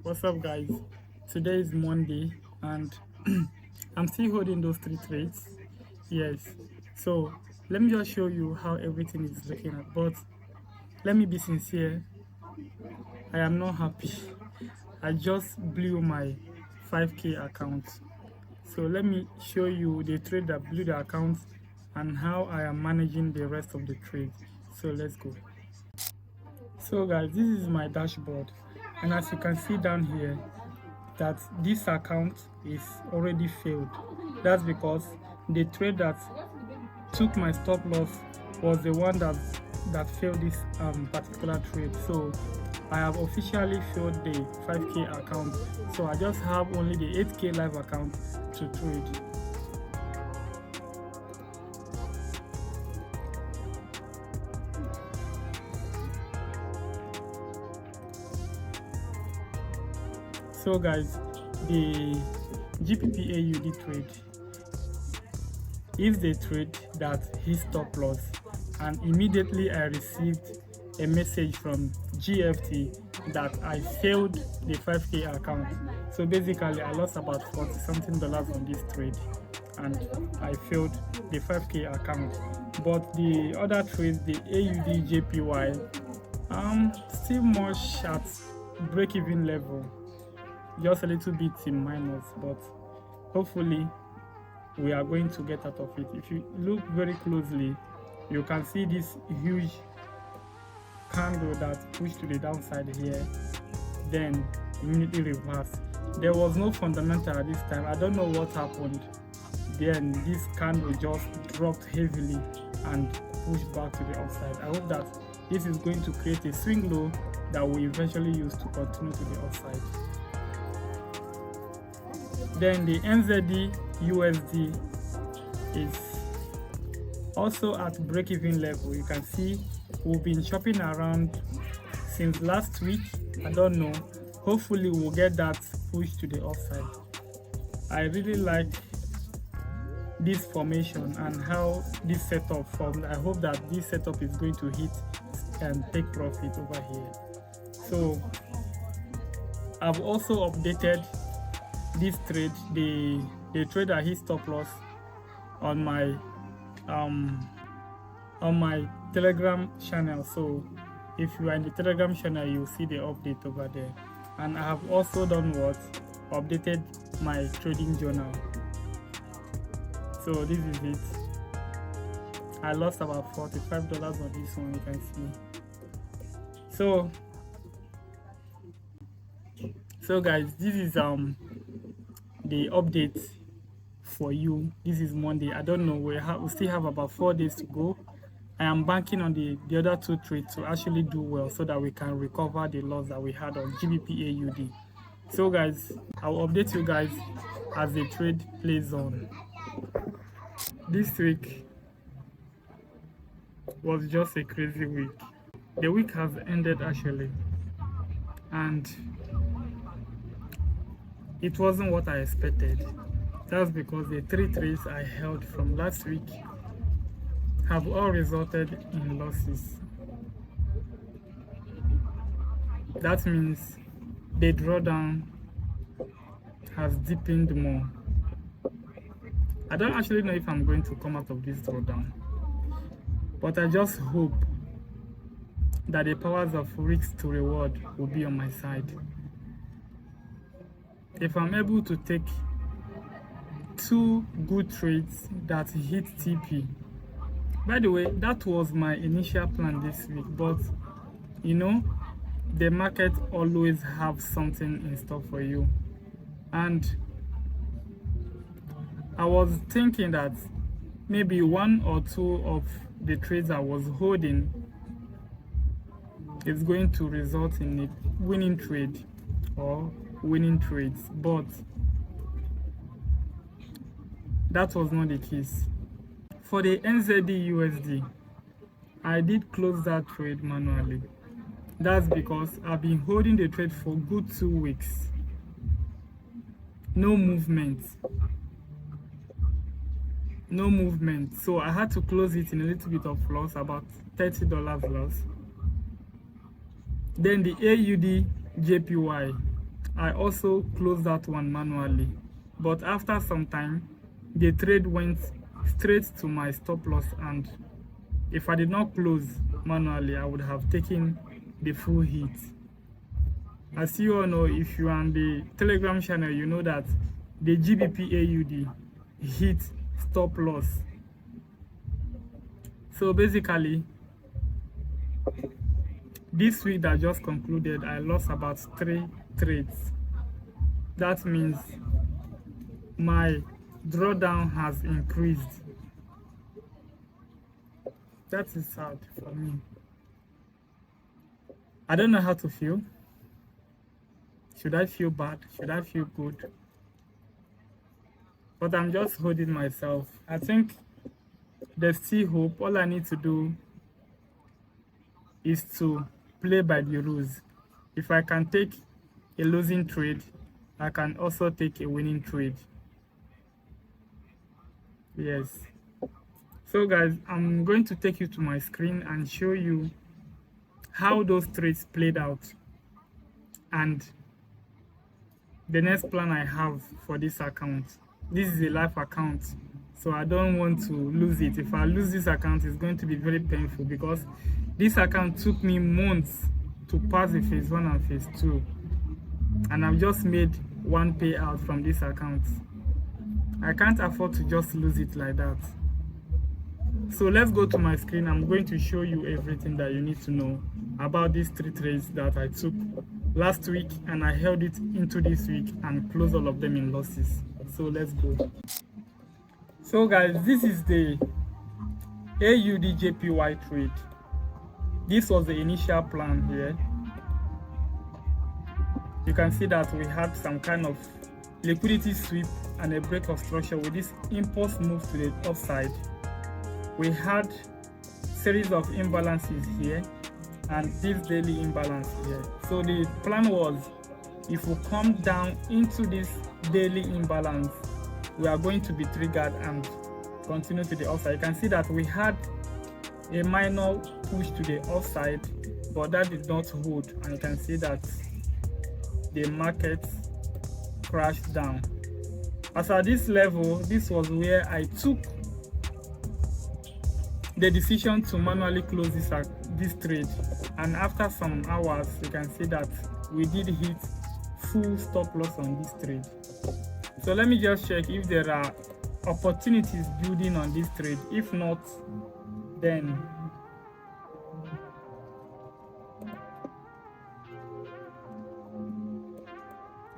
What's up, guys? Today is Monday, and I'm still holding those three trades. Yes, so let me just show you how everything is looking at. But let me be sincere, I am not happy. I just blew my 5K account. So let me show you the trade that blew the account and how I am managing the rest of the trade. So let's go. So guys, this is my dashboard, and as you can see down here that this account is already failed. That's because the trade that took my stop loss was the one that failed this particular trade. So I have officially failed the 5K account, so I just have only the 8K live account to trade. So guys, the GPPAUD trade is the trade that hit stop loss, and immediately I received a message from GFT that I failed the 5K account. So basically I lost about $40 something on this trade, and I failed the 5K account. But the other trades, the AUD JPY, still much at break-even level, just a little bit in minus, but hopefully we are going to get out of it. If you look very closely, you can see this huge candle that pushed to the downside here, then immediately reversed. There was no fundamental at this time. I don't know what happened. Then this candle just dropped heavily and pushed back to the upside. I hope that this is going to create a swing low that we eventually use to continue to the upside. Then the NZD USD is also at break-even level. You can see we've been shopping around since last week. I don't know, hopefully we'll get that push to the upside. I really like this formation and how this setup formed. I hope that this setup is going to hit and take profit over here. So I've also updated this trade, the trade that hit stop loss, on my Telegram channel. So if you are in the Telegram channel, you'll see the update over there. And I have also done what? Updated my trading journal. So this is it. I lost about $45 on this one, you can see. So guys, this is the update for you. This is Monday. I don't know, we still have about 4 days to go. I am banking on the other two trades to actually do well so that we can recover the loss that we had on GBPAUD. So guys, I'll update you guys as the trade plays on. This week was just a crazy week. The week has ended actually, and it wasn't what I expected. That's because the 3 trades I held from last week have all resulted in losses. That means the drawdown has deepened more. I don't actually know if I'm going to come out of this drawdown, but I just hope that the powers of risk to reward will be on my side. If I'm able to take 2 good trades that hit TP. By the way, that was my initial plan this week, but you know, the market always have something in store for you, and I was thinking that maybe 1 or 2 of the trades I was holding is going to result in a winning trade or winning trades, but that was not the case. For the NZD USD, I did close that trade manually. That's because I've been holding the trade for good 2 weeks. No movement. So I had to close it in a little bit of loss, about $30 loss. Then the AUD JPY, I also closed that one manually, but after some time the trade went straight to my stop loss, and if I did not close manually, I would have taken the full hit. As you all know, if you are on the Telegram channel, you know that the GBP AUD hit stop loss. So basically, this week that just concluded, I lost about 3 trades. That means my drawdown has increased. That is sad for me. I don't know how to feel. Should I feel bad? Should I feel good? But I'm just holding myself. I think there's still hope. All I need to do is to play by the rules. If I can take a losing trade, I can also take a winning trade. Yes. So guys, I'm going to take you to my screen and show you how those trades played out and the next plan I have for this account. This is a live account, so I don't want to lose it. If I lose this account, it's going to be very painful, because this account took me months to pass the phase 1 and phase 2, and I've just made one payout from this account. I can't afford to just lose it like that. So let's go to my screen. I'm going to show you everything that you need to know about these 3 trades that I took last week, and I held it into this week and closed all of them in losses. So let's go. So guys, this is the AUD JPY trade. This was the initial plan here. You can see that we had some kind of liquidity sweep and a break of structure with this impulse move to the upside. We had series of imbalances here and this daily imbalance here. So the plan was, if we come down into this daily imbalance, we are going to be triggered and continue to the upside. You can see that we had a minor push to the upside, but that did not hold, and you can see that the market crashed down. As at this level, this was where I took the decision to manually close this trade, and after some hours you can see that we did hit full stop loss on this trade. So let me just check if there are opportunities building on this trade. If not, then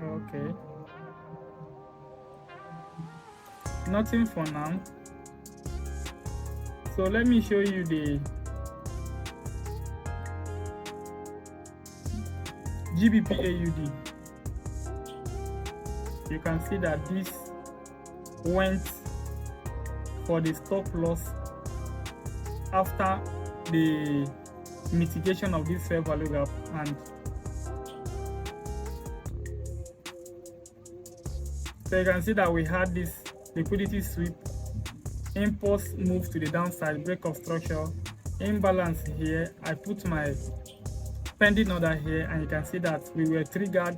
okay, nothing for now. So let me show you the GBP AUD. You can see that this went for the stop loss after the mitigation of this fair value gap, and so you can see that we had this liquidity sweep, impulse move to the downside, break of structure, imbalance here. I put my pending order here, and you can see that we were triggered,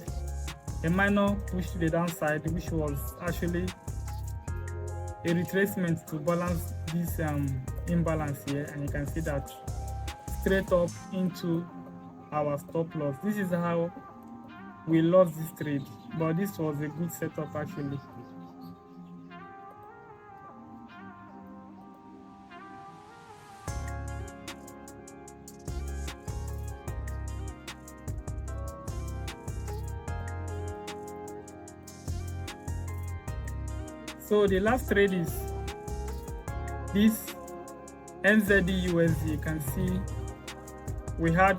a minor push to the downside, which was actually a retracement to balance this imbalance here, and you can see that straight up into our stop loss. This is how we lost this trade, but this was a good setup actually. So the last trade is this NZD USD. You can see we had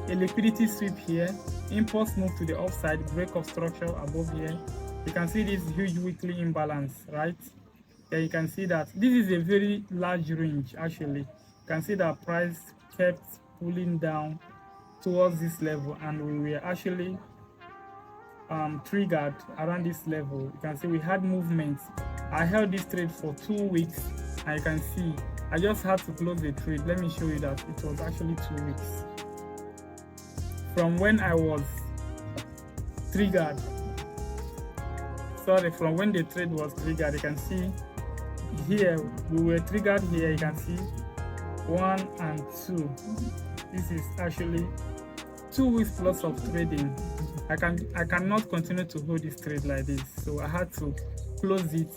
a liquidity sweep here, impulse move to the upside, break of structure above here. You can see this huge weekly imbalance, right? Yeah, you can see that this is a very large range actually. You can see that price kept pulling down towards this level, and we were actually triggered around this level. You can see we had movements. I held this trade for 2 weeks, and you can see I just had to close the trade. Let me show you that it was actually 2 weeks from when I was triggered. Sorry, from when the trade was triggered, you can see here we were triggered here. You can see 1 and 2. This is actually 2 weeks plus of trading. I cannot continue to hold this trade like this, so I had to close it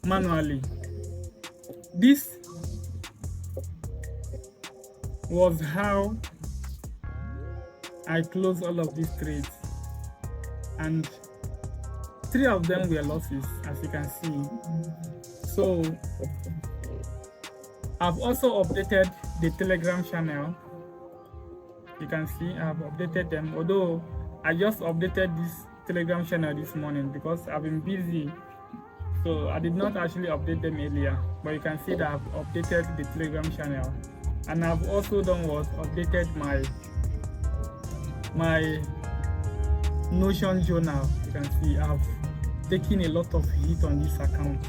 manually. This was how I closed all of these trades, and 3 of them were losses, as you can see. So I've also updated the Telegram channel. You can see I've updated them, although I just updated this Telegram channel this morning because I've been busy, so I did not actually update them earlier. But you can see that I've updated the Telegram channel, and I've also done was updated my Notion journal. You can see I've taken a lot of hit on this account.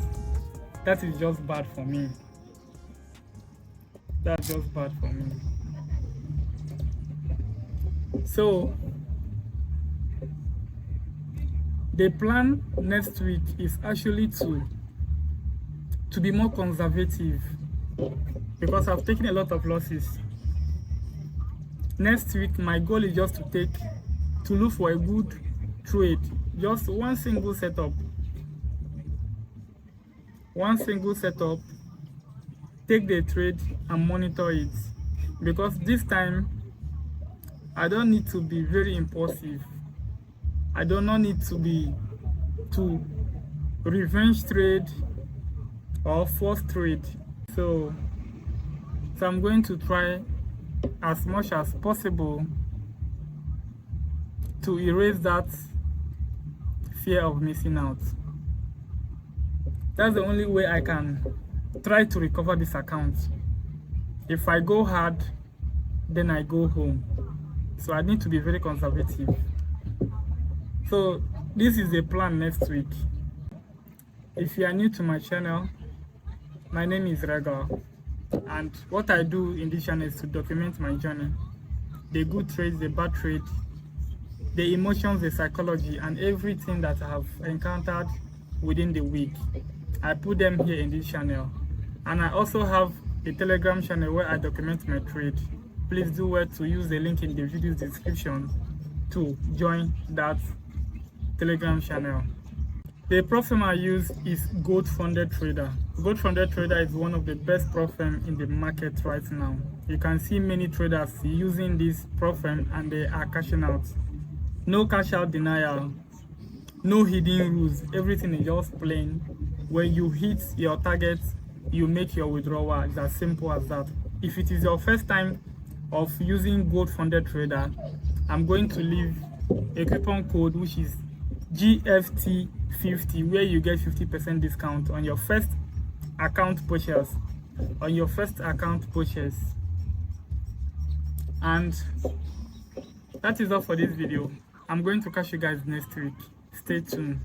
That is just bad for me. That's just bad for me. So the plan next week is actually to be more conservative, because I've taken a lot of losses. Next week my goal is just to look for a good trade, just one single setup, take the trade and monitor it, because this time I don't need to be very impulsive. I do not need to revenge trade or force trade. So I'm going to try as much as possible to erase that fear of missing out. That's the only way I can try to recover this account. If I go hard, then I go home. So I need to be very conservative. So this is the plan next week. If you are new to my channel, my name is Regal, and what I do in this channel is to document my journey, the good trades, the bad trades, the emotions, the psychology, and everything that I have encountered within the week. I put them here in this channel, and I also have a Telegram channel where I document my trade. Please do well to use the link in the video description to join that Telegram channel. The prop firm I use is Gold Funded Trader. Gold Funded Trader is one of the best prop firm in the market right now. You can see many traders using this prop firm and they are cashing out. No cash out denial, no hidden rules. Everything is just plain. When you hit your target, you make your withdrawal. It's as simple as that. If it is your first time of using Gold Funded Trader, I'm going to leave a coupon code which is GFT50, where you get 50% discount on your first account purchase. And that is all for this video. I'm going to catch you guys next week. Stay tuned.